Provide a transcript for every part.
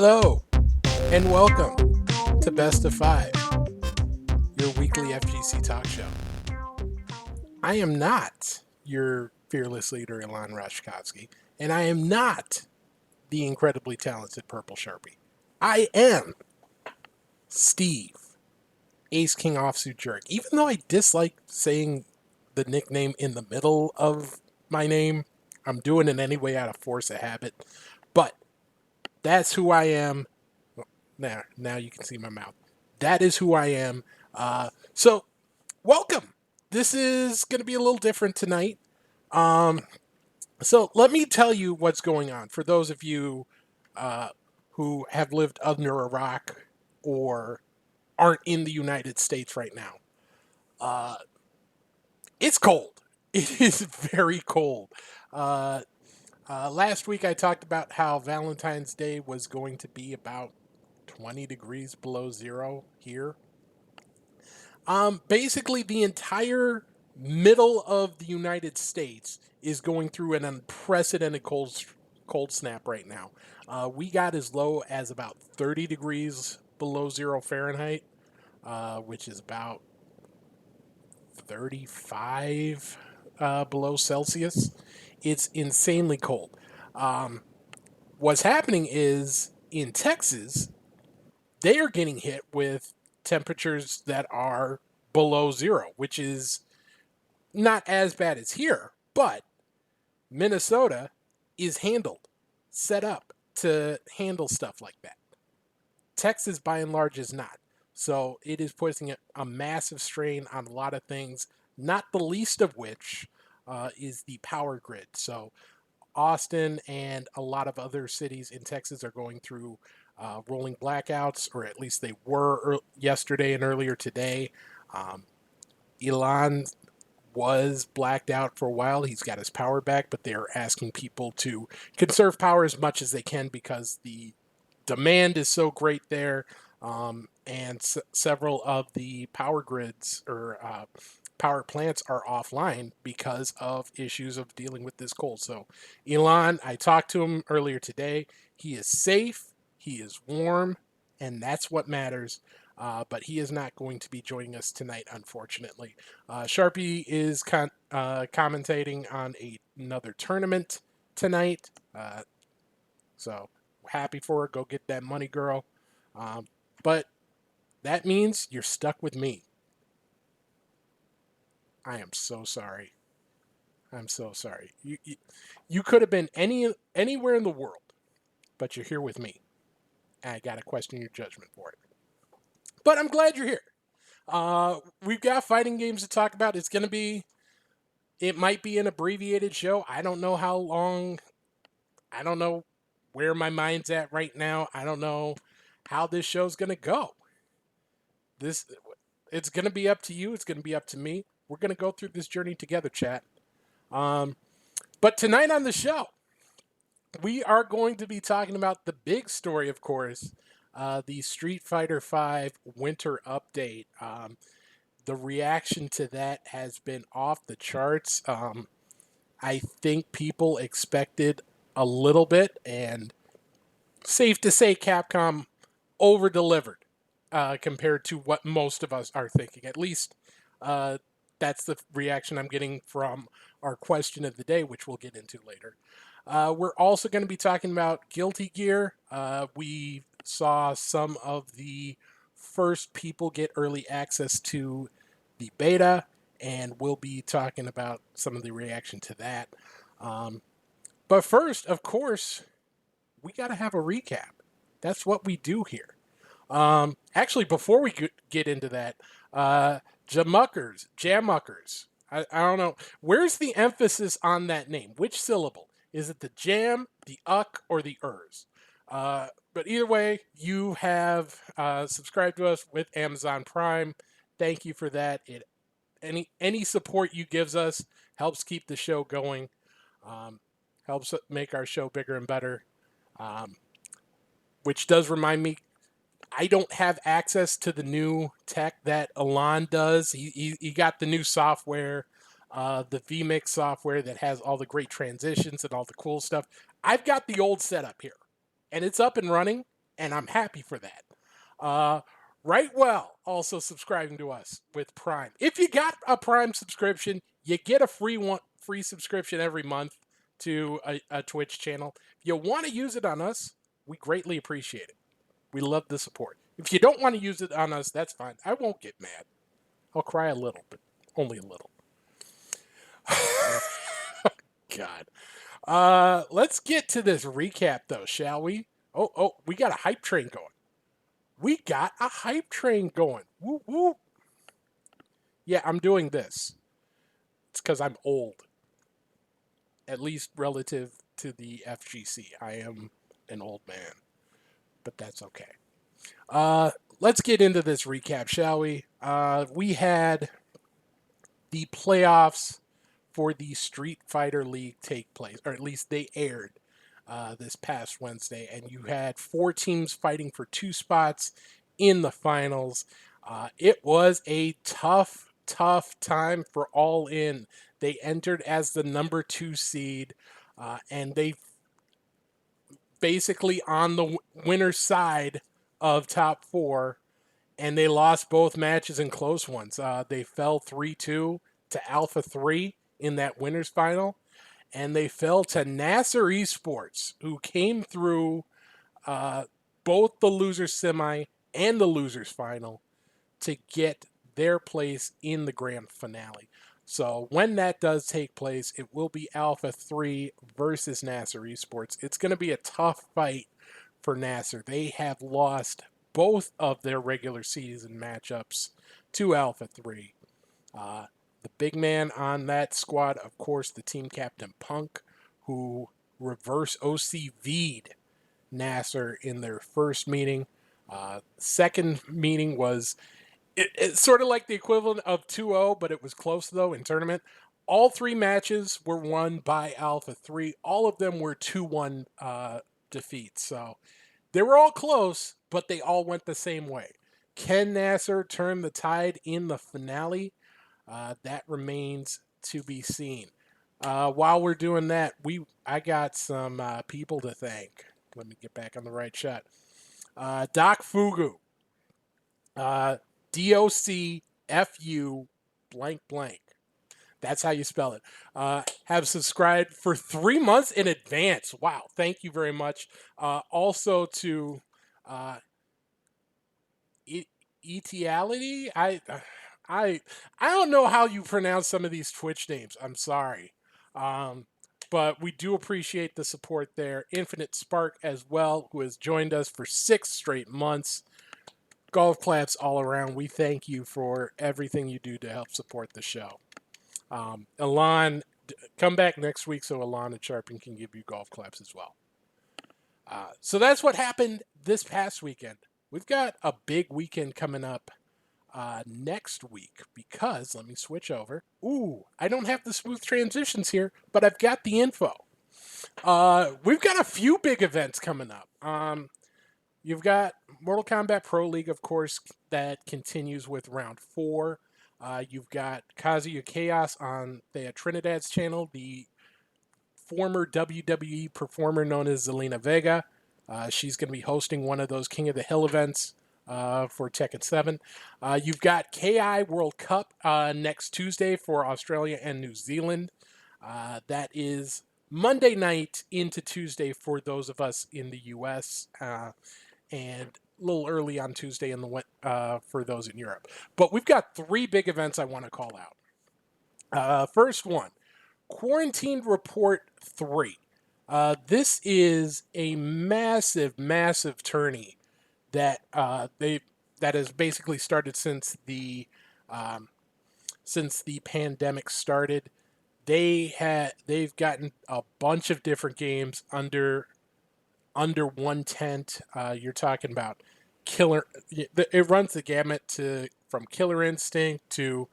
Hello, and welcome to Best of Five, your weekly FGC talk show. I am not your fearless leader, Ilan Rashkovsky, and I am not the incredibly talented Purple Sharpie. I am Steve, Ace King Offsuit Jerk. Even though I dislike saying the nickname in the middle of my name, I'm doing it anyway out of force of habit. But that's who I am. Now you can see my mouth. That is who I am. So, welcome. This is going to be a little different tonight. So, let me tell you what's going on for those of you who have lived under a rock or aren't in the United States right now. It's cold. It is very cold. Last week I talked about how Valentine's Day was going to be about 20 degrees below zero here. Basically, the entire middle of the United States is going through an unprecedented cold snap right now. We got as low as about 30 degrees below zero Fahrenheit, which is about 35 below Celsius. It's insanely cold. What's happening is in Texas, they are getting hit with temperatures that are below zero, which is not as bad as here, but Minnesota is set up to handle stuff like that. Texas, by and large, is not. So it is putting a massive strain on a lot of things, not the least of which is the power grid. So Austin and a lot of other cities in Texas are going through rolling blackouts, or at least they were yesterday and earlier today. Elon was blacked out for a while. He's got his power back, but they're asking people to conserve power as much as they can because the demand is so great there. And several of the power grids or power plants are offline because of issues of dealing with this cold. So, Elon, I talked to him earlier today. He is safe, he is warm, and that's what matters. But he is not going to be joining us tonight, unfortunately. Sharpie is commentating on another tournament tonight. So happy for her. Go get that money, girl. But that means you're stuck with me. I am so sorry. I'm so sorry. You could have been anywhere in the world, but you're here with me. And I gotta question your judgment for it. But I'm glad you're here. We've got fighting games to talk about. It might be an abbreviated show. I don't know how long. I don't know where my mind's at right now. I don't know how this show's gonna go. It's gonna be up to you. It's gonna be up to me. We're gonna go through this journey together, chat. But tonight on the show, we are going to be talking about the big story, of course, the Street Fighter V Winter update. The reaction to that has been off the charts. I think people expected a little bit, and safe to say Capcom over-delivered compared to what most of us are thinking. At least that's the reaction I'm getting from our question of the day, which we'll get into later. We're also going to be talking about Guilty Gear. We saw some of the first people get early access to the beta, and we'll be talking about some of the reaction to that. But first, of course, we got to have a recap. That's what we do here. Actually, before we get into that, Jamuckers. I don't know. Where's the emphasis on that name? Which syllable? Is it the jam, the uck, or the ers? But either way, you have subscribed to us with Amazon Prime. Thank you for that. Any support you gives us helps keep the show going, helps make our show bigger and better. Which does remind me, I don't have access to the new tech that Alon does. He got the new software, the vMix software that has all the great transitions and all the cool stuff. I've got the old setup here, and it's up and running, and I'm happy for that. Right well, also subscribing to us with Prime. If you got a Prime subscription, you get a free subscription every month to a Twitch channel. If you want to use it on us, we greatly appreciate it. We love the support. If you don't want to use it on us, that's fine. I won't get mad. I'll cry a little, but only a little. God. Let's get to this recap, though, shall we? Oh, we got a hype train going. We got a hype train going. Woo, woo. Yeah, I'm doing this. It's because I'm old. At least relative to the FGC. I am an old man. But that's okay. Let's get into this recap, shall we? We had the playoffs for the Street Fighter League take place, or at least they aired this past Wednesday, and you had 4 teams fighting for 2 spots in the finals. It was a tough time for All In. They entered as the number 2 seed, and they basically on the winner's side of top 4, and they lost both matches in close ones. They fell 3-2 to Alpha 3 in that winner's final, and they fell to Nasser Esports, who came through both the losers semi and the losers final to get their place in the grand finale. So when that does take place, it will be Alpha 3 versus Nasser Esports. It's going to be a tough fight for Nasser. They have lost both of their regular season matchups to Alpha 3. The big man on that squad, of course, the team captain Punk, who reverse OCV'd Nasser in their first meeting. Second meeting was it's sort of like the equivalent of 2-0, but it was close, though, in tournament. All 3 matches were won by Alpha 3. All of them were 2-1 defeats. So they were all close, but they all went the same way. Can Nasser turn the tide in the finale? That remains to be seen. While we're doing that, I got some people to thank. Let me get back on the right shot. Doc Fugu. DOCFU blank blank. That's how you spell it. Have subscribed for 3 months in advance. Wow, thank you very much. Also to Etiality. I don't know how you pronounce some of these Twitch names. I'm sorry. But we do appreciate the support there. Infinite Spark as well, who has joined us for 6 straight months. Golf claps all around. We thank you for everything you do to help support the show. Alon, come back next week so Alon and Sharpen can give you golf claps as well. So that's what happened this past weekend. We've got a big weekend coming up next week because, let me switch over. Ooh, I don't have the smooth transitions here, but I've got the info. We've got a few big events coming up. You've got Mortal Kombat Pro League, of course, that continues with round 4. You've got Kazuya Chaos on Trinidad's channel, the former WWE performer known as Zelina Vega. She's going to be hosting one of those King of the Hill events for Tekken 7. You've got KI World Cup next Tuesday for Australia and New Zealand. That is Monday night into Tuesday for those of us in the U.S., and a little early on Tuesday for those in Europe. But we've got 3 big events I want to call out. First one, Quarantined Report 3. This is a massive tourney that that has basically started since the pandemic started. They've gotten a bunch of different games under one tent. You're talking about it runs the gamut from Killer Instinct to,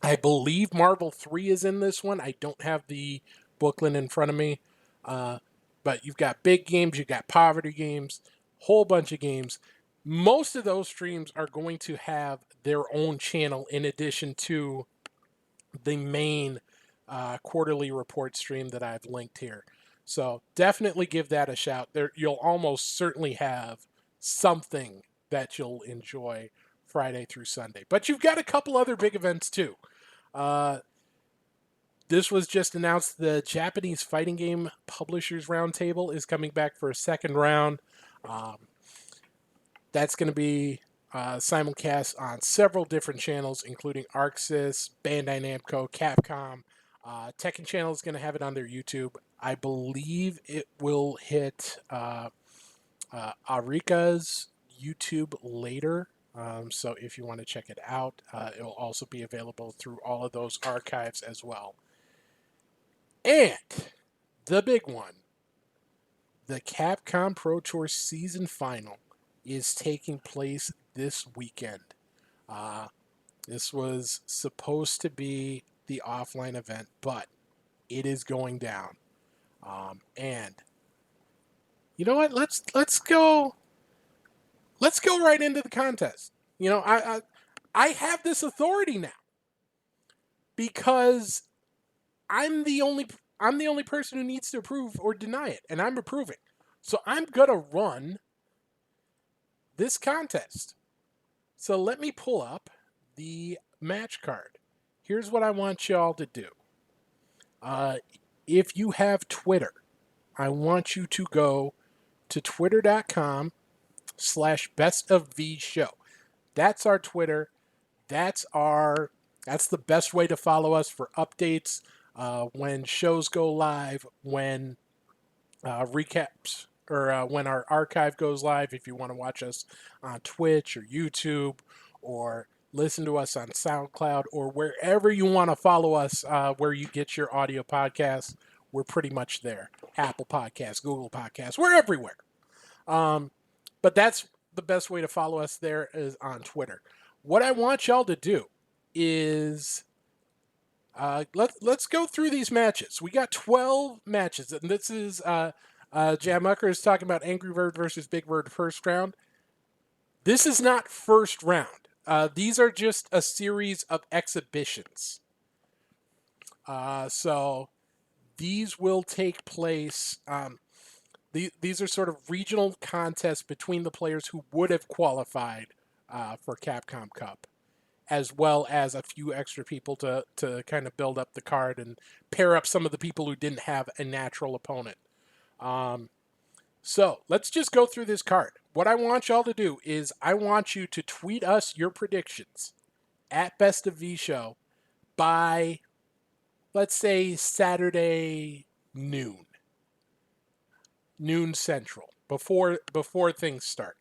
I believe, Marvel 3 is in this one. I don't have the booklet in front of me. But you've got big games, you've got poverty games, whole bunch of games. Most of those streams are going to have their own channel in addition to the main quarterly report stream that I've linked here. So definitely give that a shout. There, you'll almost certainly have something that you'll enjoy Friday through Sunday. But you've got a couple other big events too. Uh, this was just announced. The Japanese fighting game publishers roundtable is coming back for a second round. Um, that's going to be simulcast on several different channels, including ArcSys, Bandai Namco, Capcom. Tekken Channel is going to have it on their YouTube. I believe it will hit Arika's YouTube later. So if you want to check it out, it will also be available through all of those archives as well. And the big one, the Capcom Pro Tour season final is taking place this weekend. This was supposed to be the offline event, but it is going down. And you know what? Let's go right into the contest. You know, I have this authority now because I'm the only person who needs to approve or deny it, and I'm approving. So I'm gonna run this contest. So let me pull up the match card. Here's what I want y'all to do. If you have Twitter, I want you to go to twitter.com/bestofvshow. That's our Twitter. That's the best way to follow us for updates when shows go live, when recaps, or when our archive goes live. If you want to watch us on Twitch or YouTube, or listen to us on SoundCloud, or wherever you want to follow us, where you get your audio podcasts, we're pretty much there. Apple Podcasts, Google Podcasts, we're everywhere. But that's the best way to follow us there is on Twitter. What I want y'all to do is let's go through these matches. We got 12 matches, and this is Jam Mucker is talking about Angry Bird versus Big Bird first round. This is not first round. These are just a series of exhibitions. So these will take place. These are sort of regional contests between the players who would have qualified for Capcom Cup, as well as a few extra people to kind of build up the card and pair up some of the people who didn't have a natural opponent. So let's just go through this card. What I want y'all to do is I want you to tweet us your predictions at Best of V Show by, let's say, Saturday noon Central, before things start.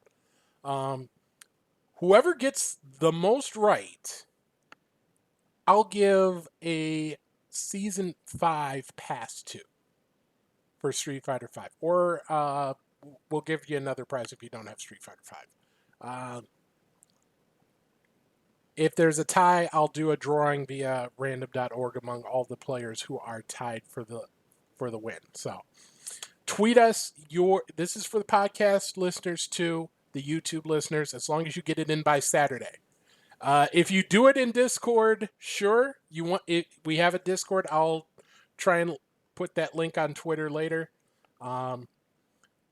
Whoever gets the most right, I'll give a Season 5 pass to for Street Fighter 5. Or we'll give you another prize if you don't have Street Fighter 5. If there's a tie, I'll do a drawing via random.org among all the players who are tied for the win. So tweet us this is for the podcast listeners too, the YouTube listeners, as long as you get it in by Saturday. If you do it in Discord, sure. We have a Discord. I'll try and put that link on Twitter later. But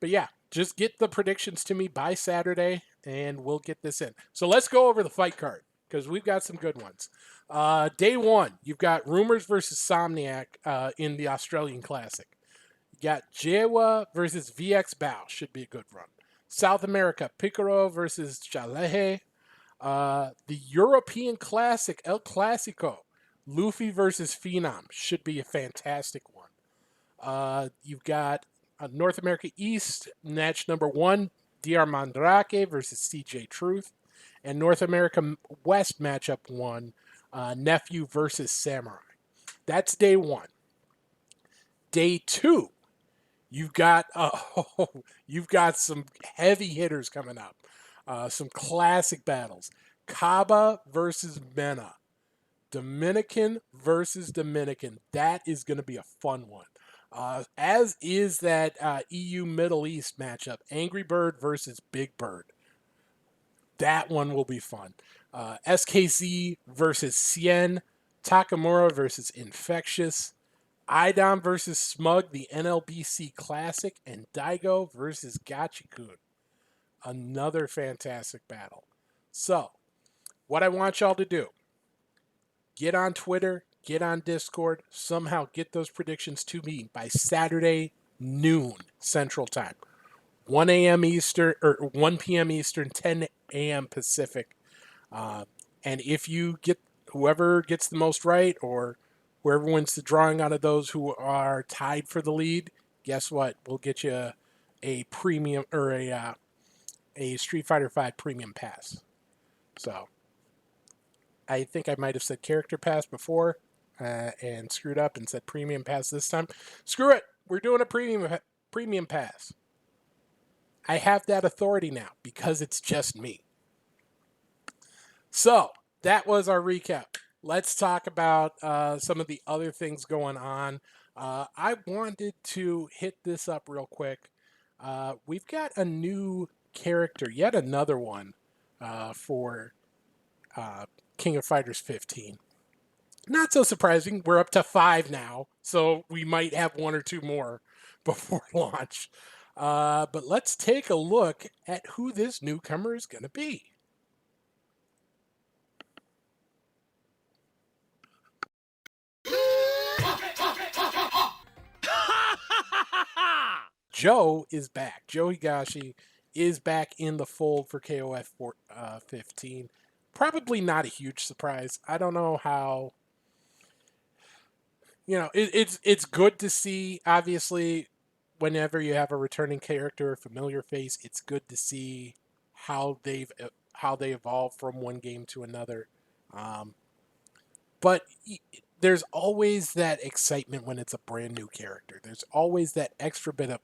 yeah, just get the predictions to me by Saturday, and we'll get this in. So let's go over the fight card, because we've got some good ones. Day one, you've got Rumors versus Somniac in the Australian Classic. You got Jewa versus VX Bao. Should be a good run. South America, Picaro versus Jaleje. The European Classic, El Clasico, Luffy versus Phenom. Should be a fantastic one. You've got North America East, match number 1, DR Mandrake versus CJ Truth. And North America West, matchup 1, Nephew versus Samurai. That's day 1. Day 2, you've got some heavy hitters coming up. Some classic battles. Kaba versus Mena. Dominican versus Dominican. That is going to be a fun one. As is that EU Middle East matchup. Angry Bird versus Big Bird. That one will be fun. SKZ versus Cien. Takamura versus Infectious. Idom versus Smug, the NLBC Classic, and Daigo versus Gachikun. Another fantastic battle. So, what I want y'all to do, get on Twitter, get on Discord, somehow get those predictions to me by Saturday noon Central Time. 1 a.m. Eastern, or 1 p.m. Eastern, 10 a.m. Pacific. And if you get whoever gets the most right, or whoever wins the drawing out of those who are tied for the lead, guess what? We'll get you a premium, or a Street Fighter V premium pass. So I think I might have said character pass before and screwed up and said premium pass this time. Screw it. We're doing a premium pass. I have that authority now because it's just me. So that was our recap. Let's talk about some of the other things going on. I wanted to hit this up real quick. We've got a new character, yet another one for King of Fighters 15. Not so surprising. We're up to 5 now, so we might have 1 or 2 more before launch. But let's take a look at who this newcomer is going to be. Joe is back. Joe Higashi is back in the fold for KOF 15. Probably not a huge surprise. I don't know how. It's good to see. Obviously, whenever you have a returning character, a familiar face, it's good to see how they evolve from one game to another. But there's always that excitement when it's a brand new character. There's always that extra bit of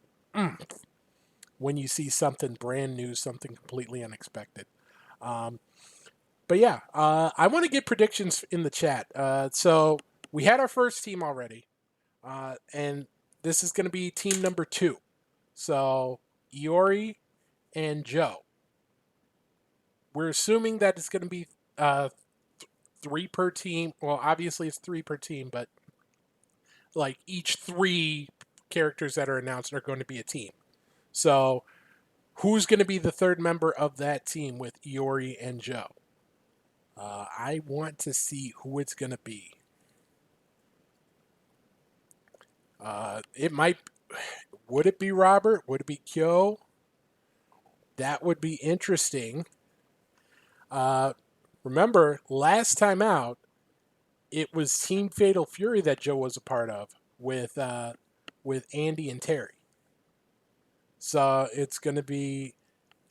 when you see something brand new, something completely unexpected. But yeah, I want to get predictions in the chat. So we had our first team already, and this is going to be team number 2. So Iori and Joe. We're assuming that it's going to be 3 per team. Well, obviously it's 3 per team, but like each 3 characters that are announced are going to be a team. So who's going to be the third member of that team with Iori and Joe? I want to see who it's going to be. Would it be Robert? Would it be Kyo? That would be interesting. Remember, last time out, it was Team Fatal Fury that Joe was a part of with Andy and Terry. So it's going to be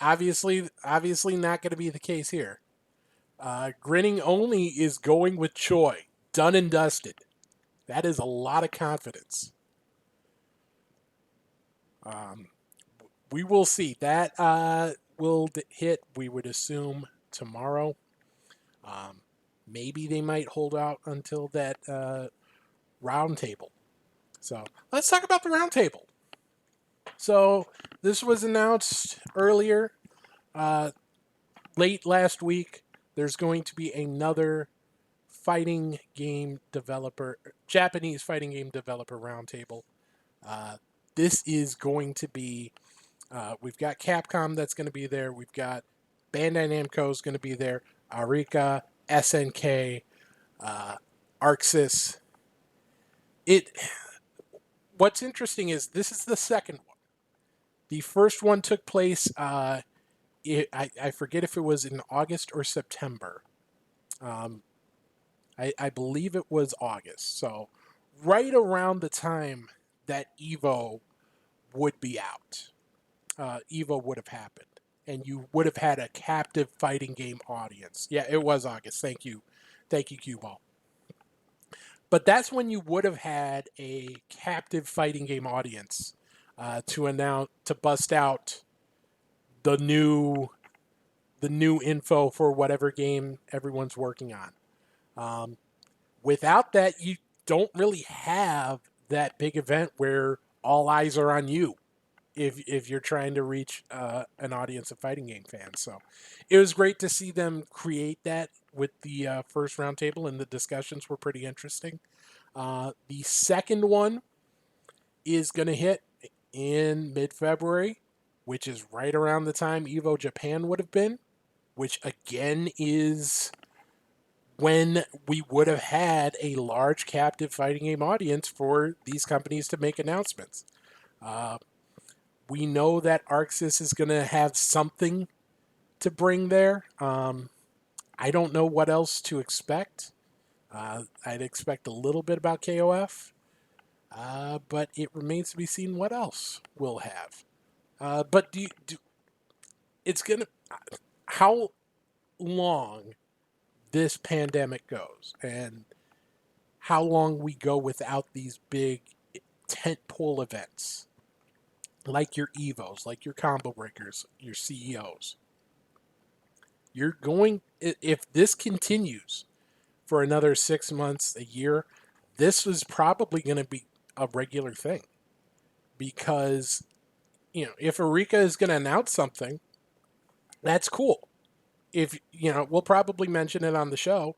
obviously not going to be the case here. Grinning Only is going with Choi. Done and dusted. That is a lot of confidence. We will see. That will hit, we would assume, tomorrow. Maybe they might hold out until that roundtable. So let's talk about the roundtable. So this was announced earlier, late last week. There's going to be another fighting game developer, Japanese fighting game developer roundtable. This is going to be, we've got Capcom that's going to be there. We've got Bandai Namco is going to be there. Arika, SNK, ArcSys. What's interesting is this is the second one. The first one took place, I forget if it was in August or September. I believe it was August. So right around the time that EVO would be out. EVO would have happened. And you would have had a captive fighting game audience. Yeah, it was August. Thank you. Thank you, Q-Ball. But that's when you would have had a captive fighting game audience to bust out the new info for whatever game everyone's working on. Without that, you don't really have that big event where all eyes are on you if you're trying to reach an audience of fighting game fans. So it was great to see them create that with the first roundtable, and the discussions were pretty interesting. The second one is going to hit in mid-February, which is right around the time Evo Japan would have been, which again is when we would have had a large captive fighting game audience for these companies to make announcements. We know that ArcSys is going to have something to bring there. I don't know what else to expect. I'd expect a little bit about KOF, but it remains to be seen what else we'll have. But it's going to... How long this pandemic goes and how long we go without these big tentpole events like your Evos, like your combo breakers, your CEOs. You're going, if this continues for another 6 months, a year, this is probably going to be a regular thing. Because, if Eureka is going to announce something, that's cool. If, we'll probably mention it on the show,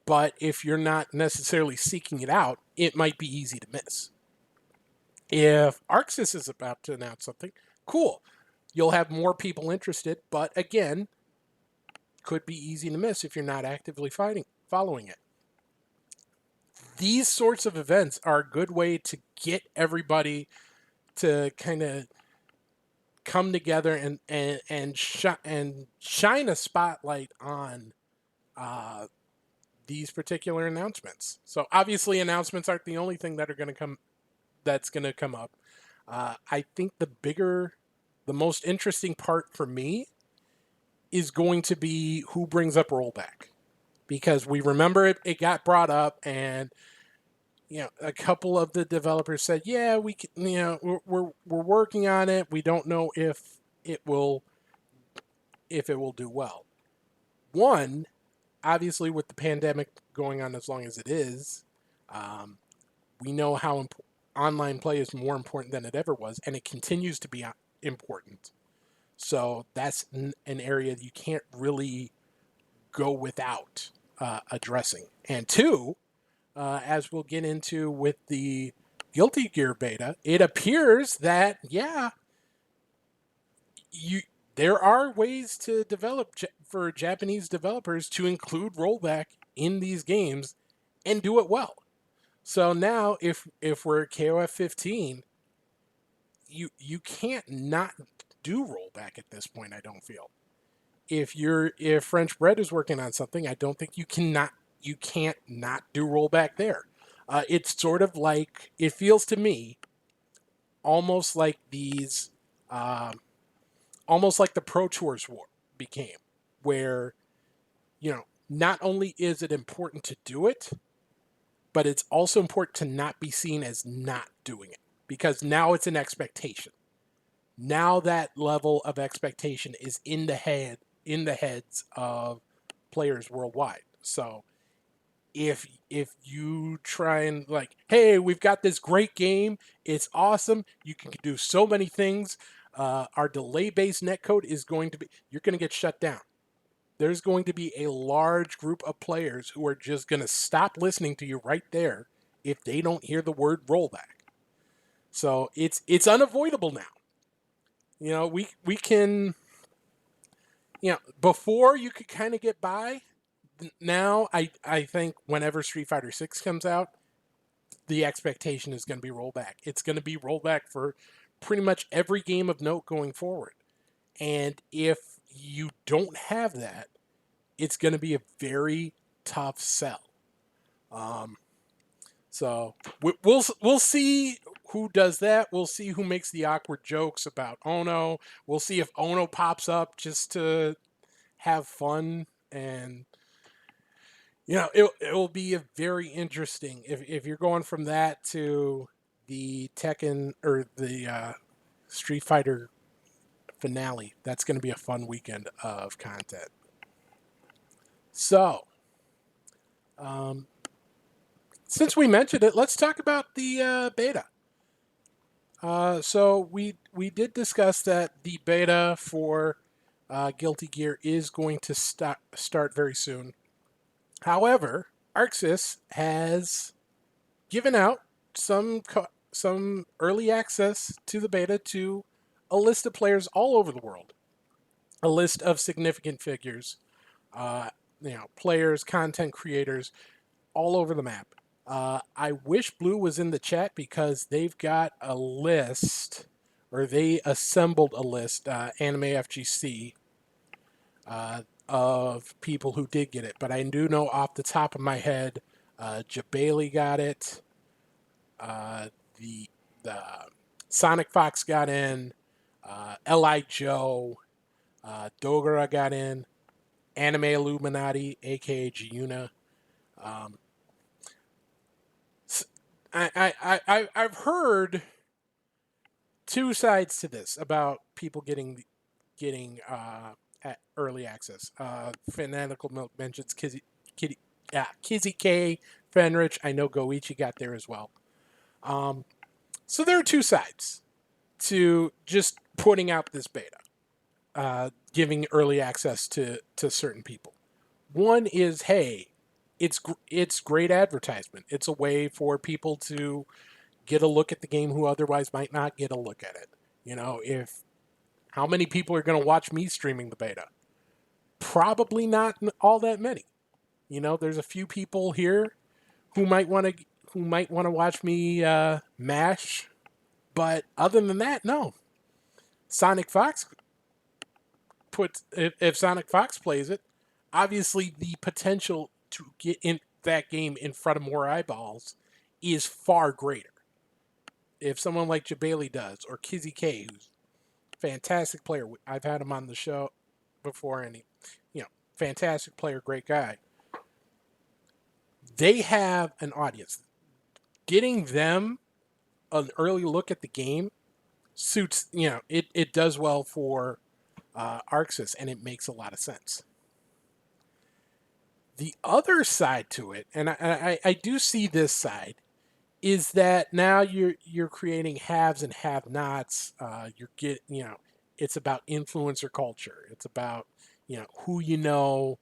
but if you're not necessarily seeking it out, it might be easy to miss. If ArcSys is about to announce something, cool. You'll have more people interested, but again, could be easy to miss if you're not actively following it. These sorts of events are a good way to get everybody to kind of come together and shine a spotlight on these particular announcements. So obviously, announcements aren't the only thing that are going to come. That's going to come up. I think the most interesting part for me is going to be who brings up rollback, because we remember it got brought up, and a couple of the developers said, "Yeah, we can, we're working on it. We don't know if it will do well." One, obviously, with the pandemic going on as long as it is, we know how online play is more important than it ever was, and it continues to be important. So that's an area you can't really go without addressing. And two, as we'll get into with the Guilty Gear beta, it appears that, there are ways to develop for Japanese developers to include rollback in these games and do it well. So now, if we're KOF 15, you can't not do rollback at this point. I don't feel. If French Bread is working on something, I don't think you can't not do rollback there. It's sort of like, it feels to me almost like almost like the Pro Tours war became, where not only is it important to do it, but it's also important to not be seen as not doing it, because now it's an expectation. Now that level of expectation is in the heads of players worldwide. So if you try and hey, we've got this great game, it's awesome, you can do so many things, our delay-based netcode is you're going to get shut down. There's going to be a large group of players who are just going to stop listening to you right there if they don't hear the word rollback. So it's unavoidable now. We can, before you could kind of get by. Now I think whenever Street Fighter 6 comes out, the expectation is going to be rollback. It's going to be rollback for pretty much every game of note going forward. And if you don't have that, it's going to be a very tough sell. So we'll see who does that. We'll see who makes the awkward jokes about Ono. We'll see if Ono pops up just to have fun, and it will be a very interesting if you're going from that to the Tekken or the Street Fighter finale. That's going to be a fun weekend of content. So, since we mentioned it, let's talk about the beta. So we did discuss that the beta for Guilty Gear is going to start very soon. However, ArcSys has given out some early access to the beta to a list of players all over the world, a list of significant figures, uh, players, content creators all over the map. I wish Blue was in the chat because they've got a list, or they assembled a list, Anime FGC, of people who did get it. But I do know off the top of my head, Jabali got it. Uh, the Sonic Fox got in. Li Joe, Dogura got in. Anime Illuminati, aka Giuna. Um, I've heard two sides to this about people getting at early access. Fanatical Milk mentions Kizzy K, Fenrich. I know Goichi got there as well. So there are two sides to just putting out this beta, giving early access to certain people. One is, hey, it's great advertisement. It's a way for people to get a look at the game who otherwise might not get a look at it. If how many people are going to watch me streaming the beta? Probably not all that many. There's a few people here who might want to watch me mash, but other than that, no. Sonic Fox if Sonic Fox plays it, obviously the potential to get in that game in front of more eyeballs is far greater. If someone like Jabali does, or Kizzy K, who's a fantastic player, I've had him on the show before, and fantastic player, great guy. They have an audience. Getting them an early look at the game suits, it does well for ArcSys, and it makes a lot of sense. The other side to it, and I do see this side, is that now you're creating haves and have-nots. It's about influencer culture. It's about who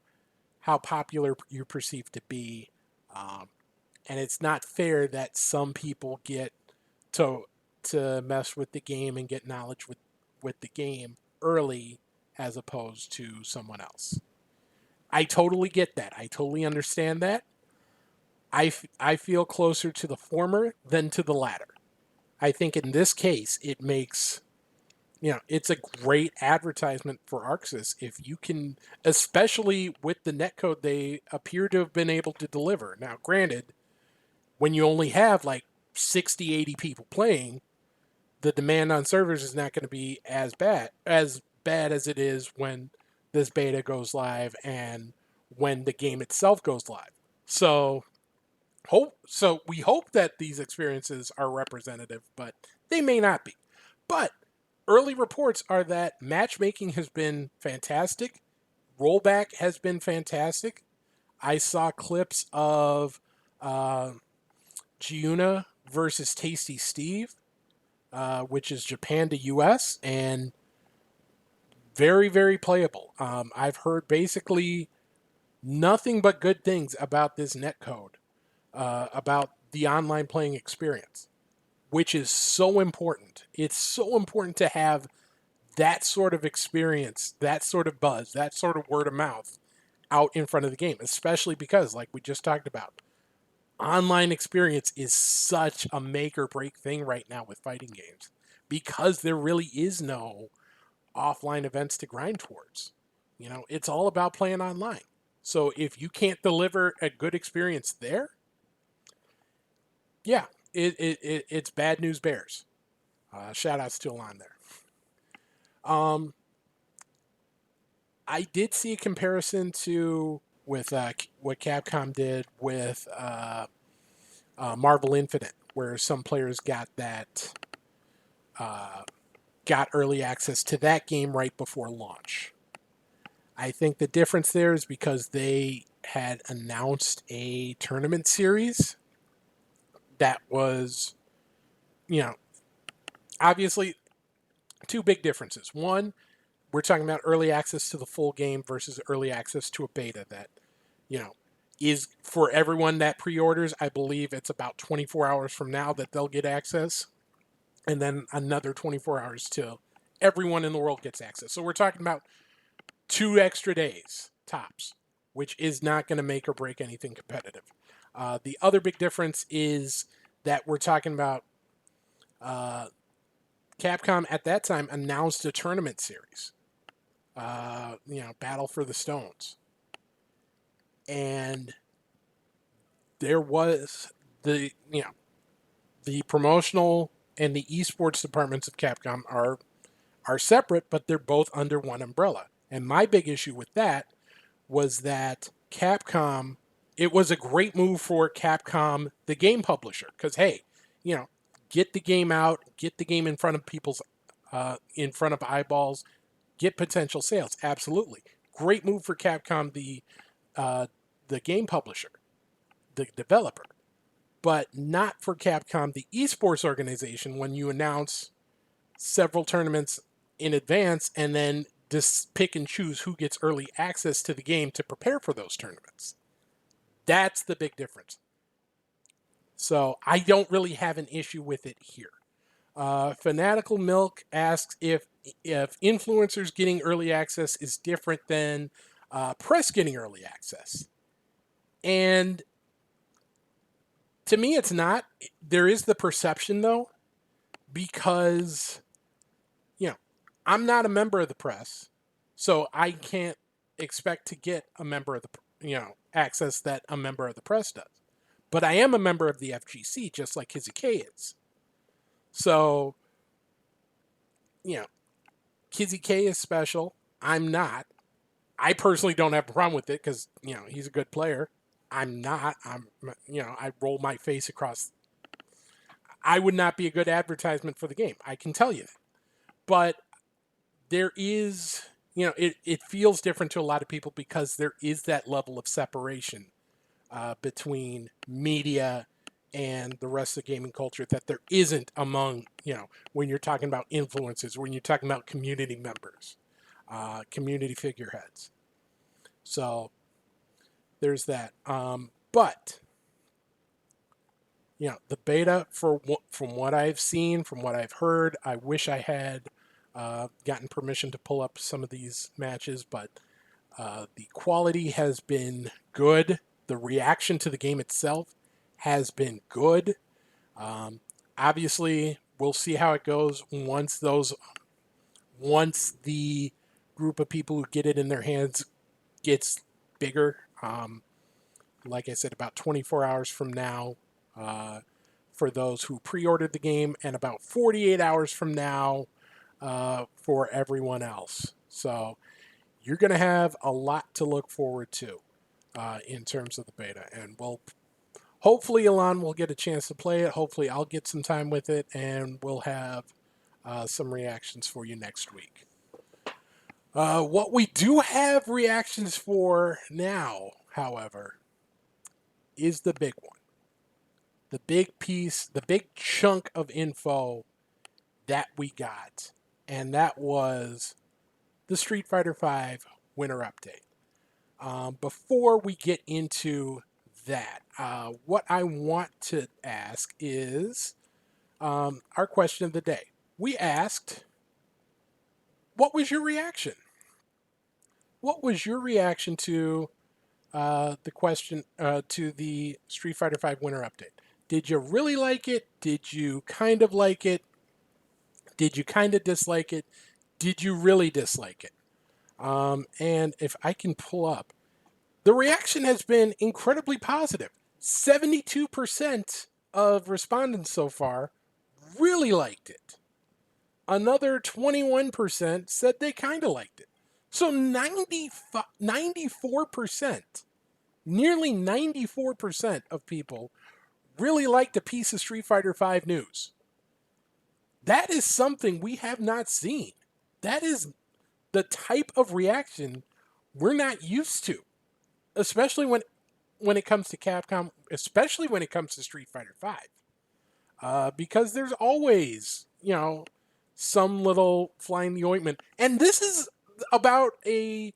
how popular you perceive to be, and it's not fair that some people get to mess with the game and get knowledge with the game early as opposed to someone else. I totally get that. I totally understand that. I feel closer to the former than to the latter. I think in this case, it makes, it's a great advertisement for ArcSys if you can, especially with the netcode they appear to have been able to deliver. Now, granted, when you only have like 60, 80 people playing, the demand on servers is not going to be as bad as it is when this beta goes live and when the game itself goes live. So we hope that these experiences are representative, but they may not be. But early reports are that matchmaking has been fantastic. Rollback has been fantastic. I saw clips of Giuna versus Tasty Steve, which is Japan to US, and very, very playable. I've heard basically nothing but good things about this netcode, about the online playing experience, which is so important. It's so important to have that sort of experience, that sort of buzz, that sort of word of mouth out in front of the game, especially because, like we just talked about, online experience is such a make or break thing right now with fighting games because there really is no offline events to grind towards. It's all about playing online. So if you can't deliver a good experience there, yeah, it's bad news bears. Shout outs to Alon there. I did see a comparison to with what Capcom did with Marvel Infinite, where some players got early access to that game right before launch. I think the difference there is because they had announced a tournament series that was, obviously two big differences. One, we're talking about early access to the full game versus early access to a beta that, is for everyone that pre-orders. I believe it's about 24 hours from now that they'll get access, and then another 24 hours till everyone in the world gets access. So we're talking about 2 extra days tops, which is not going to make or break anything competitive. The other big difference is that we're talking about Capcom at that time announced a tournament series, Battle for the Stones. And there was the promotional and the esports departments of Capcom are separate, but they're both under one umbrella. And my big issue with that was that Capcom, it was a great move for Capcom, the game publisher, because hey, get the game out, get the game in front of in front of eyeballs, get potential sales. Absolutely, great move for Capcom, the game publisher, the developer, but not for Capcom, the esports organization, when you announce several tournaments in advance and then just pick and choose who gets early access to the game to prepare for those tournaments. That's the big difference. So I don't really have an issue with it here. Fanatical Milk asks if influencers getting early access is different than press getting early access. And to me, it's not. There is the perception, though, because, I'm not a member of the press, so I can't expect to get a member of the, access that a member of the press does. But I am a member of the FGC, just like Higashi is. So, Kizzy K is special. I'm not. I personally don't have a problem with it because, he's a good player. I'm not. I roll my face across. I would not be a good advertisement for the game. I can tell you that. But there is, it feels different to a lot of people because there is that level of separation between media and the rest of the gaming culture that there isn't among, when you're talking about influencers, when you're talking about community members, community figureheads. So there's that. But, the beta, from what I've seen, from what I've heard, I wish I had gotten permission to pull up some of these matches, but the quality has been good. The reaction to the game itself has been good. Obviously, we'll see how it goes once the group of people who get it in their hands gets bigger. Like I said, about 24 hours from now for those who pre-ordered the game, and about 48 hours from now for everyone else. So you're going to have a lot to look forward to in terms of the beta. And hopefully Alon will get a chance to play it. Hopefully I'll get some time with it, and we'll have some reactions for you next week. What we do have reactions for now, however, is the big one. The big piece, the big chunk of info that we got. And that was the Street Fighter V Winter Update. Before we get into that, what I want to ask is our question of the day. We asked, what was your reaction? What was your reaction to the question to the Street Fighter V Winter Update? Did you really like it? Did you kind of like it? Did you kind of dislike it? Did you really dislike it? And if I can pull up, the reaction has been incredibly positive. 72% of respondents so far really liked it. Another 21% said they kind of liked it. So 94%, nearly 94% of people really liked a piece of Street Fighter V news. That is something we have not seen. That is the type of reaction we're not used to, especially when it comes to Capcom, especially when it comes to Street Fighter V. Because there's always, some little fly in the ointment. And this is about a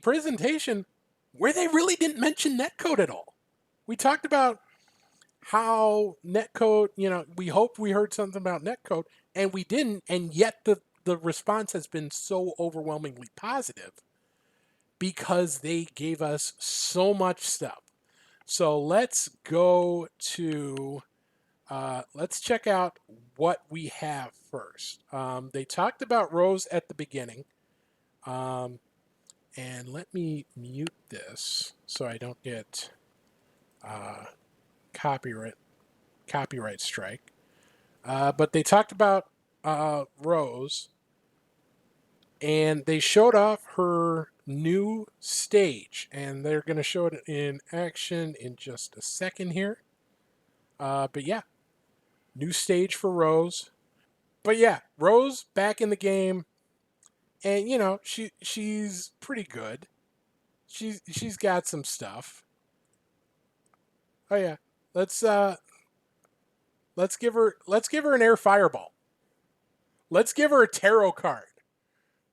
presentation where they really didn't mention netcode at all. We talked about how netcode, we hoped we heard something about netcode, and we didn't, and yet the response has been so overwhelmingly positive because they gave us so much stuff. So let's go to, let's check out what we have first. They talked about Rose at the beginning. And let me mute this so I don't get copyright strike. But they talked about Rose, and they showed off her new stage, and they're going to show it in action in just a second here. But yeah, new stage for Rose. But yeah, Rose back in the game, and she's pretty good. She's got some stuff. Oh yeah, let's give her an air fireball. Let's give her a tarot card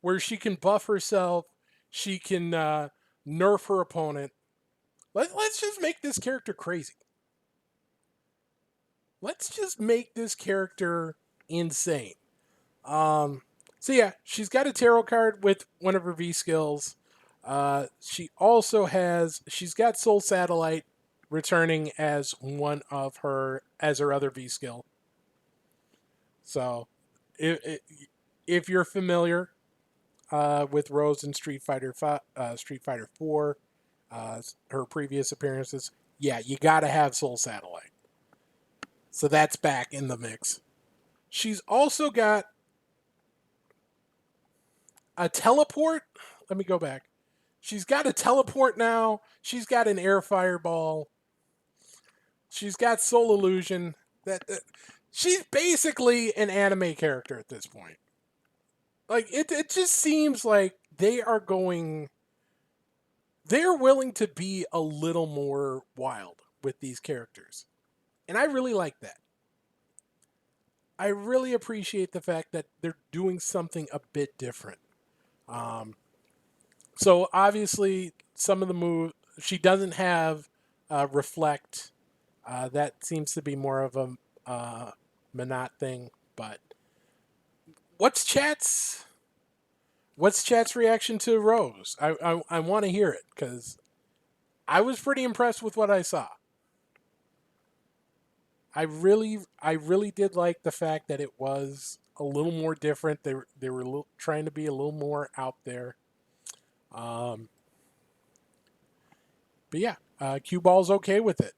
where she can buff herself. She can nerf her opponent. Let's just make this character crazy. Let's just make this character insane. So yeah, she's got a tarot card with one of her V skills. She's got Soul Satellite returning as her other V skill. So if you're familiar with Rose in Street Fighter 4, her previous appearances, yeah, you gotta have Soul Satellite. So that's back in the mix. She's also got a teleport. Let me go back. She's got a teleport now. She's got an air fireball. She's got Soul Illusion. She's basically an anime character at this point. Like it just seems like they're willing to be a little more wild with these characters. And I really like that. I really appreciate the fact that they're doing something a bit different. So obviously, some of the moves she doesn't have reflect. That seems to be more of a Manat thing. But what's chat's reaction to Rose? I want to hear it because I was pretty impressed with what I saw. I really did like the fact that it was a little more different. They were trying to be a little more out there. But yeah, Cue Ball's okay with it.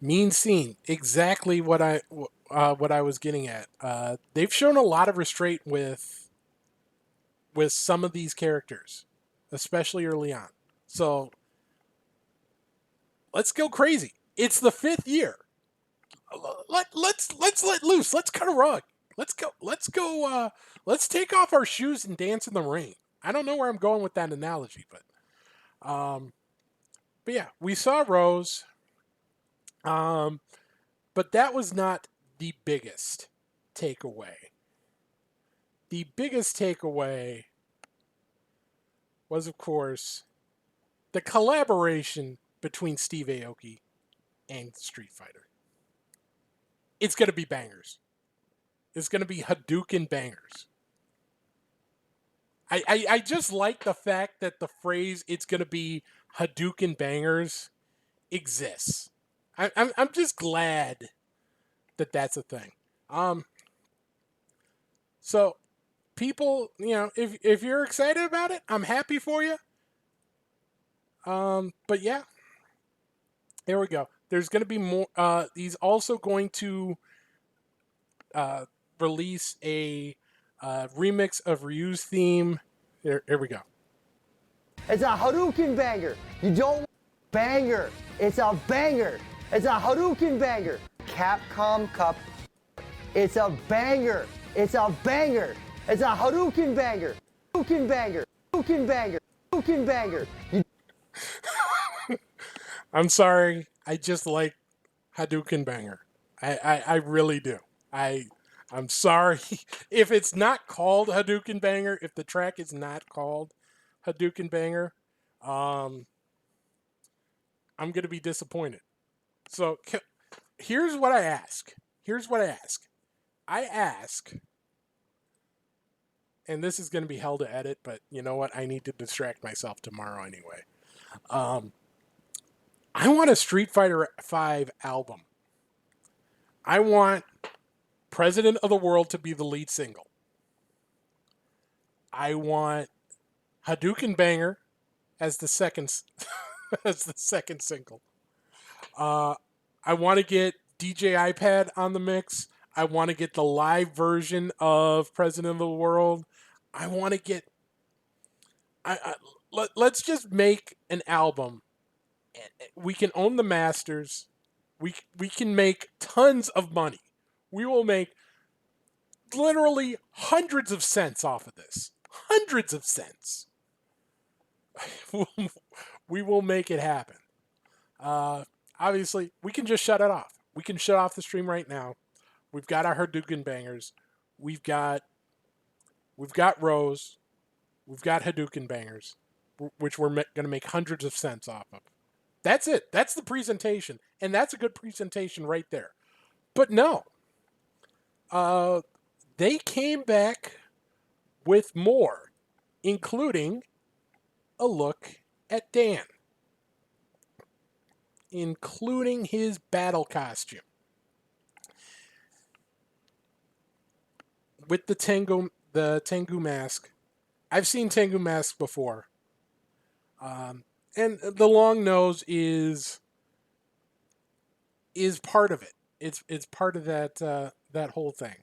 Mean Scene, exactly what I was getting at. They've shown a lot of restraint with some of these characters, especially early on. So let's go crazy. It's the 5th year. Let's let loose. Let's cut a rug. Let's go. Let's take off our shoes and dance in the rain. I don't know where I'm going with that analogy, but yeah, we saw Rose. But that was not the biggest takeaway. The biggest takeaway was, of course, the collaboration between Steve Aoki and Street Fighter. It's going to be bangers. It's going to be Hadouken bangers. I just like the fact that the phrase "it's going to be Hadouken bangers" exists. I'm just glad that that's a thing. So people, if you're excited about it, I'm happy for you. But yeah, there we go. There's going to be more. He's also going to release a remix of Ryu's theme. Here we go. It's a Hadouken banger. You don't banger. It's a banger. It's a Hadouken banger. Capcom Cup. It's a banger. It's a banger. It's a Hadouken banger. Hadouken banger. Hadouken banger. Hadouken banger. I'm sorry. I just like Hadouken banger. I really do. I'm sorry if it's not called Hadouken banger. If the track is not called Hadouken banger, um, I'm going to be disappointed. So here's what I ask. Here's what I ask. I ask, and this is going to be hell to edit, but you know what? I need to distract myself tomorrow anyway. Um, I want a Street Fighter V album. I want President of the World to be the lead single. I want Hadouken Banger as the second as the second single. I want to get DJ iPad on the mix. I want to get the live version of President of the World. I want to get. Let's just make an album. We can own the masters. We can make tons of money. We will make literally hundreds of cents off of this. Hundreds of cents. We will make it happen. Obviously, we can just shut it off. We can shut off the stream right now. We've got our Hadouken bangers. We've got Rose. We've got Hadouken bangers, which we're going to make hundreds of cents off of. That's it. That's the presentation, and that's a good presentation right there. But no, they came back with more, including a look at Dan, including his battle costume with the Tengu mask. I've seen Tengu masks before, and the long nose is part of it. It's part of that whole thing.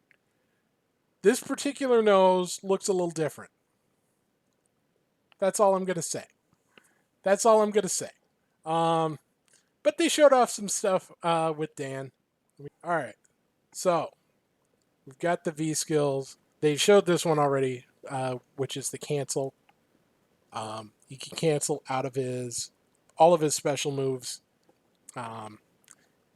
This particular nose looks a little different. That's all I'm gonna say. That's all I'm gonna say. But they showed off some stuff with Dan. All right, so we've got the V skills. They showed this one already, which is the cancel. He can cancel out of all of his special moves.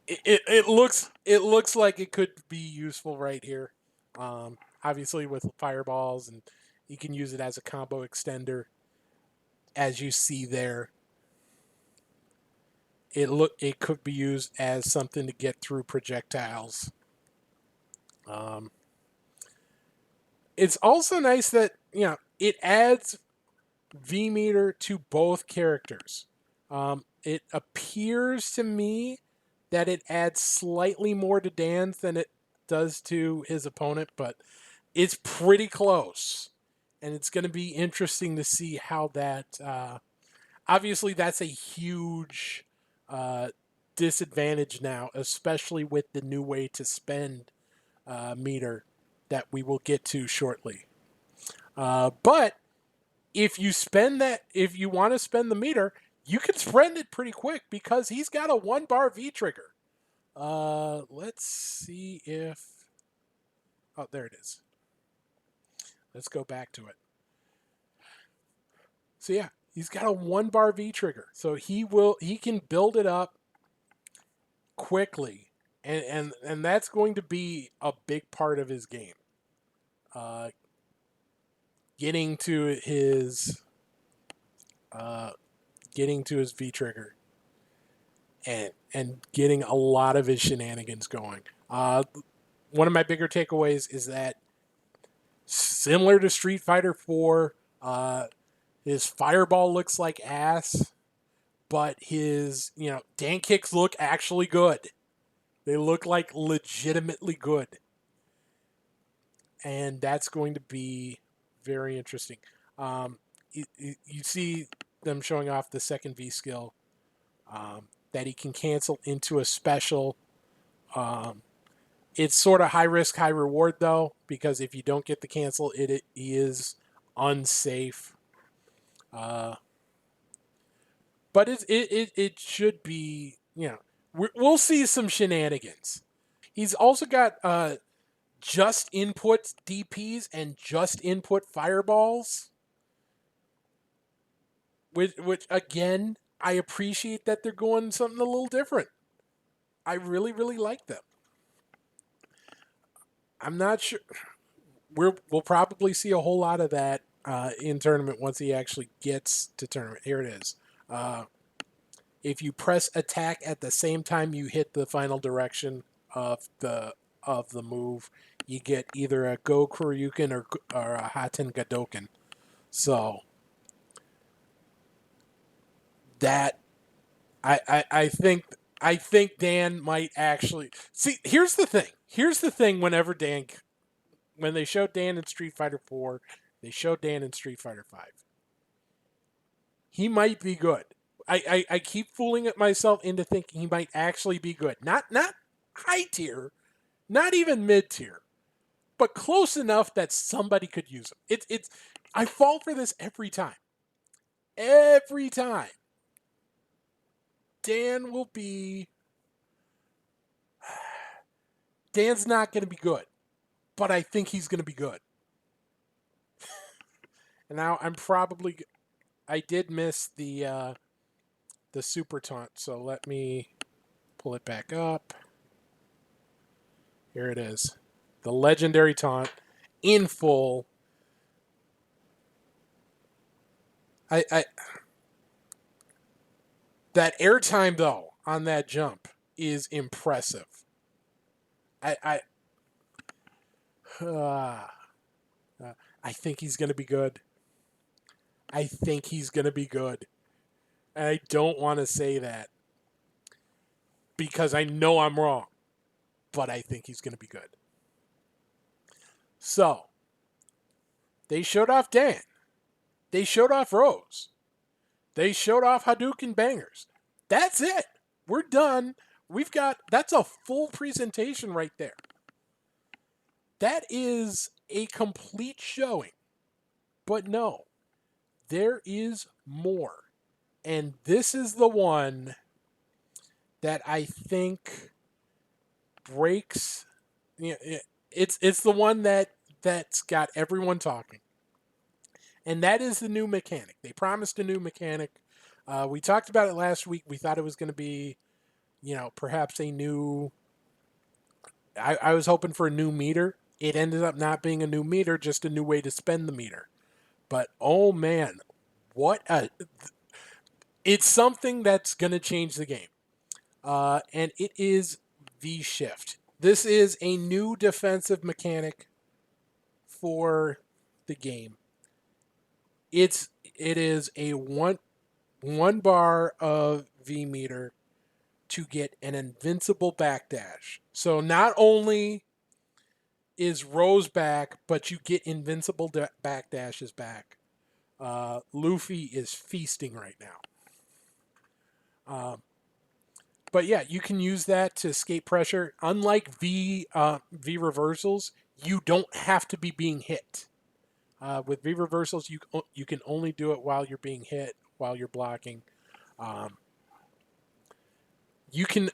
It looks like it could be useful right here. Obviously with fireballs, and you can use it as a combo extender, as you see there. It could be used as something to get through projectiles. It's also nice that it adds V meter to both characters. It appears to me that it adds slightly more to Dan's than it does to his opponent, but it's pretty close. And it's going to be interesting to see how that... obviously, that's a huge disadvantage now, especially with the new way to spend meter that we will get to shortly. But if you want to spend the meter, you can spend it pretty quick because he's got a 1-bar V trigger. Let's see if... Oh, there it is. Let's go back to it. So yeah, he's got a 1-bar V trigger. So he can build it up quickly. And that's going to be a big part of his game. Getting to his V trigger and getting a lot of his shenanigans going. One of my bigger takeaways is that, similar to Street Fighter 4, his fireball looks like ass, but his Dan kicks look actually good. They look like legitimately good. And that's going to be very interesting. You see them showing off the second V skill that he can cancel into a special. It's sort of high risk, high reward, though, because if you don't get the cancel, it is unsafe. But it should be, we'll see some shenanigans. He's also got just input DPs and just input fireballs, which again, I appreciate that they're going something a little different. I really, really like them. I'm not sure. We'll probably see a whole lot of that in tournament once he actually gets to tournament. Here it is. If you press attack at the same time you hit the final direction of the move, you get either a Go Kuryuken or a Haten Gadoken. So that I think Dan might actually see. Here's the thing. Here's the thing. When they showed Dan in Street Fighter 4, they showed Dan in Street Fighter 5. He might be good. I keep fooling myself into thinking he might actually be good. Not high tier, not even mid tier, but close enough that somebody could use him. It's I fall for this every time. Every time. Dan will be. Dan's not going to be good, but I think he's going to be good. And now I did miss the super taunt, so let me pull it back up. Here it is. The legendary taunt in full. That airtime though on that jump is impressive. I think he's going to be good. I think he's going to be good. And I don't want to say that because I know I'm wrong, but I think he's going to be good. So, they showed off Dan. They showed off Rose. They showed off Hadouken bangers. That's it. We're done. That's a full presentation right there. That is a complete showing. But no, there is more. And this is the one that I think breaks. It's the one that's got everyone talking. And that is the new mechanic. They promised a new mechanic. We talked about it last week. We thought it was going to be, perhaps a new. I was hoping for a new meter. It ended up not being a new meter, just a new way to spend the meter. But oh man, it's something that's going to change the game. And it is V-Shift. This is a new defensive mechanic for the game. It is a one bar of V meter to get an invincible backdash. So not only is Rose back, but you get invincible backdashes back. Luffy is feasting right now. But yeah, you can use that to escape pressure. Unlike V reversals, you don't have to be being hit. With V reversals, you can only do it while you're being hit, while you're blocking. You can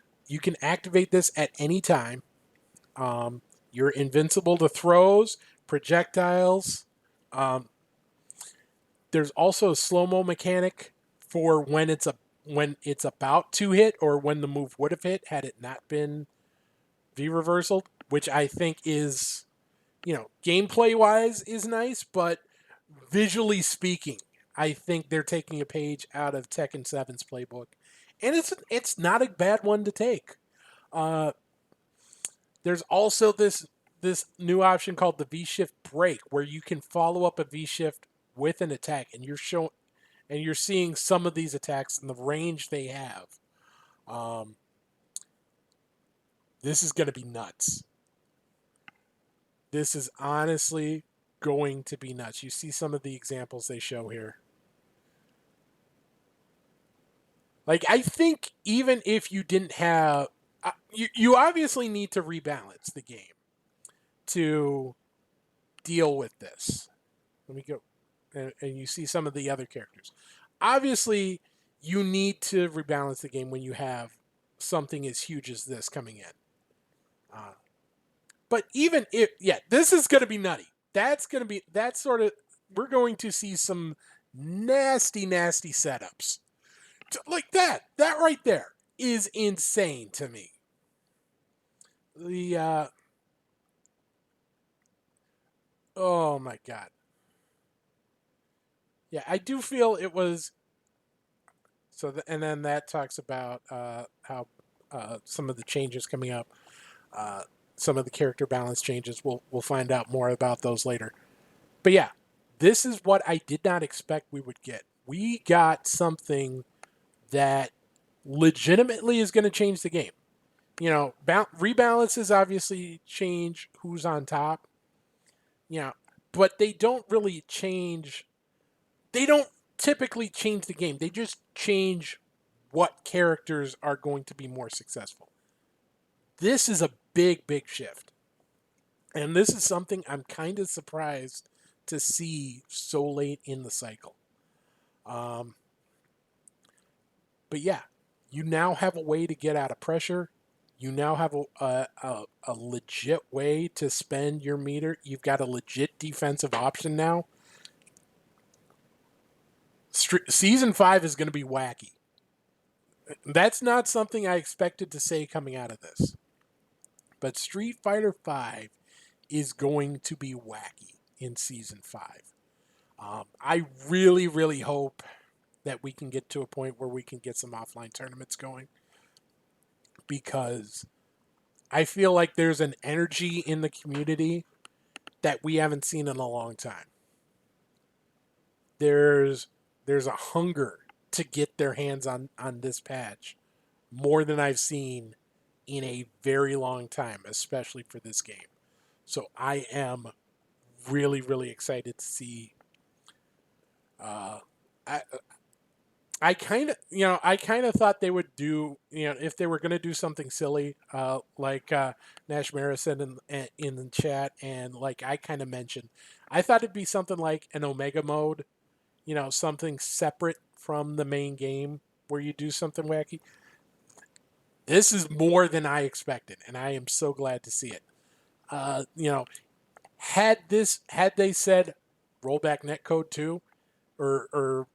activate this at any time. You're invincible to throws, projectiles. There's also a slow-mo mechanic for when it's about to hit or when the move would have hit had it not been V reversal, which I think is, gameplay wise is nice, but visually speaking, I think they're taking a page out of Tekken 7's playbook, and it's not a bad one to take. There's also this new option called the V-Shift break, where you can follow up a V-Shift with an attack, and you're seeing some of these attacks and the range they have. This is going to be nuts. This is honestly going to be nuts. You see some of the examples they show here. Like, I think even if you didn't have... you obviously need to rebalance the game to deal with this. Let me go. And you see some of the other characters. Obviously, you need to rebalance the game when you have something as huge as this coming in. But even if... Yeah, this is going to be nutty. We're going to see some nasty, nasty setups. Like that. That right there is insane to me. Oh my God. Yeah, I do feel it was. So, and then that talks about how some of the changes coming up, uh, some of the character balance changes. We'll find out more about those later. But yeah, this is what I did not expect we would get. We got something that legitimately is going to change the game. You know, rebalances obviously change who's on top. You know, but they don't really change. They don't typically change the game. They just change what characters are going to be more successful. This is a big shift. And this is something I'm kind of surprised to see so late in the cycle. Um, but yeah, you now have a way to get out of pressure. You now have a legit way to spend your meter. You've got a legit defensive option now. Season 5 is going to be wacky. That's not something I expected to say coming out of this. But Street Fighter 5 is going to be wacky in Season 5. I really hope that we can get to a point where we can get some offline tournaments going, because I feel like there's an energy in the community that we haven't seen in a long time. There's a hunger to get their hands on this patch more than I've seen in a very long time, especially for this game. So I am really excited to see. I I kind of thought they would do, if they were going to do something silly, like Nash Mara said in the chat, and like I kind of mentioned, I thought it'd be something like an Omega mode, something separate from the main game where you do something wacky. This is more than I expected, and I am so glad to see it. Uh, you know, had they said rollback netcode 2, or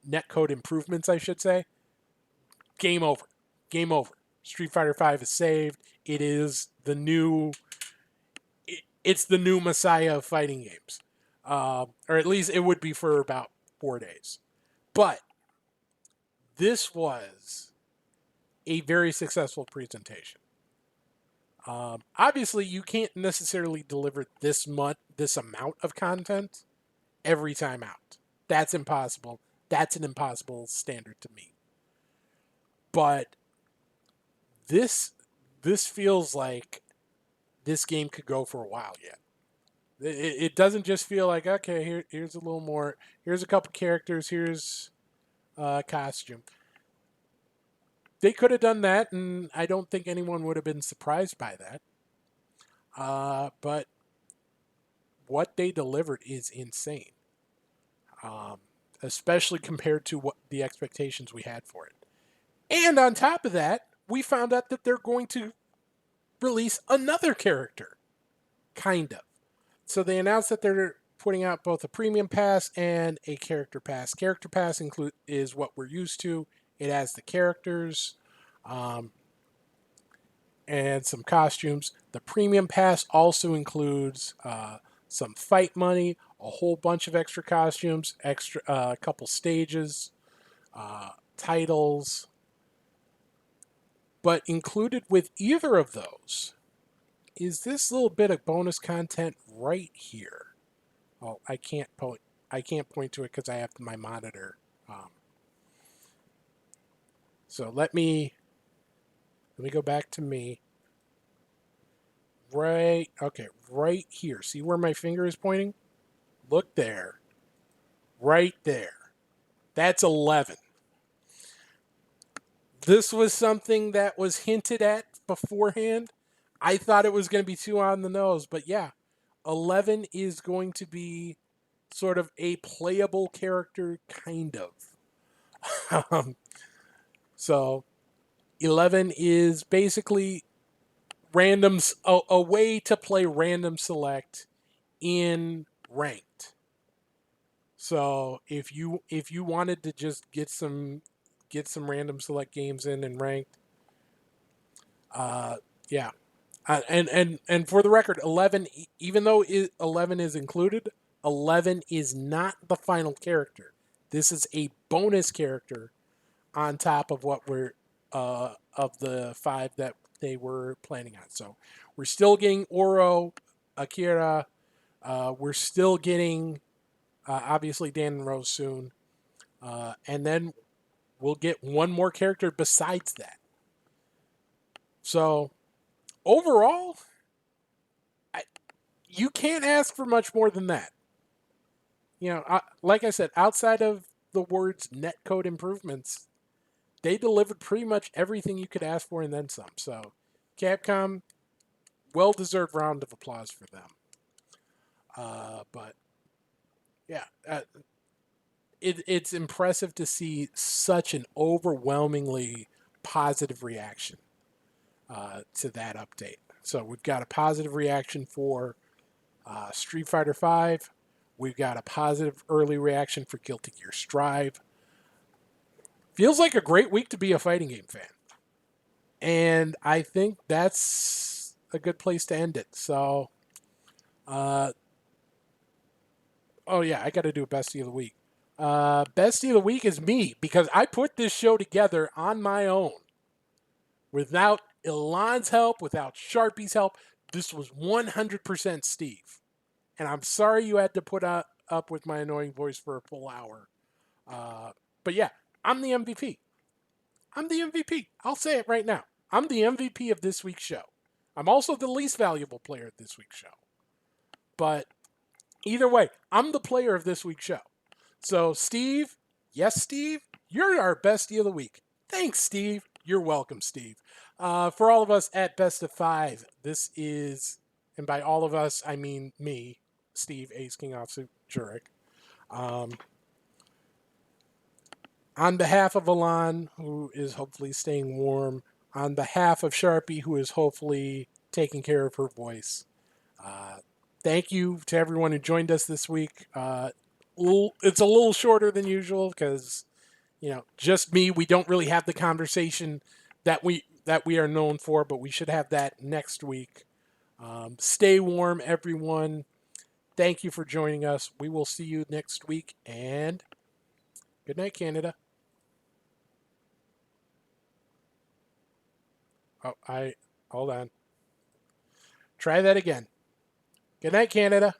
netcode improvements, I should say, game over. Game over. Street Fighter 5 is saved. It is the new. It's the new messiah of fighting games, or at least it would be for about 4 days. But this was a very successful presentation. Obviously, you can't necessarily deliver this amount of content every time out. That's impossible. That's an impossible standard to meet. But this this feels like this game could go for a while yet. It doesn't just feel like, okay, here's a little more. Here's a couple characters. Here's a costume. They could have done that, and I don't think anyone would have been surprised by that. But what they delivered is insane, um, especially compared to what the expectations we had for it. And on top of that, we found out that they're going to release another character, kind of. So they announced that they're putting out both a premium pass and a character pass. Character pass is what we're used to. It has the characters, um, and some costumes. The premium pass also includes some fight money, a whole bunch of extra costumes, extra a couple stages, titles. But included with either of those is this little bit of bonus content right here. Oh, I can't point. I can't point to it because I have my monitor. So let me go back to me. Right. Okay. Right here. See where my finger is pointing? Look there. Right there. That's 11. This was something that was hinted at beforehand. I thought it was going to be too on the nose, but yeah, 11 is going to be sort of a playable character, kind of. So 11 is basically a way to play random select in ranked. So if you wanted to just get some random select games in ranked, yeah, and for the record, 11, even though 11 is included, 11 is not the final character. This is a bonus character on top of what we're of the 5 that they were planning on. So we're still getting Oro, Akira. We're still getting obviously Dan and Rose soon, and then we'll get one more character besides that. So overall, you can't ask for much more than that. Like I said, outside of the words netcode improvements, they delivered pretty much everything you could ask for and then some. So, Capcom, well-deserved round of applause for them. But yeah, it's impressive to see such an overwhelmingly positive reaction to that update. So we've got a positive reaction for Street Fighter V. We've got a positive early reaction for Guilty Gear Strive. Feels like a great week to be a fighting game fan. And I think that's a good place to end it. So, oh yeah, I got to do a Bestie of the Week. Bestie of the Week is me because I put this show together on my own. Without Elon's help, without Sharpie's help, this was 100% Steve. And I'm sorry you had to put up with my annoying voice for a full hour. But yeah, I'm the MVP. I'm the MVP. I'll say it right now. I'm the MVP of this week's show. I'm also the least valuable player of this week's show. But either way, I'm the player of this week's show. So, Steve, yes, Steve, you're our Bestie of the Week. Thanks, Steve. You're welcome, Steve. For all of us at Best of 5, this is, and by all of us, I mean me, Steve, Ace King Offsuit Jurek. On behalf of Alon, who is hopefully staying warm, on behalf of Sharpie, who is hopefully taking care of her voice, thank you to everyone who joined us this week. It's a little shorter than usual because, just me. We don't really have the conversation that we are known for, but we should have that next week. Stay warm, everyone. Thank you for joining us. We will see you next week, and good night, Canada. Oh, hold on. Try that again. Good night, Canada.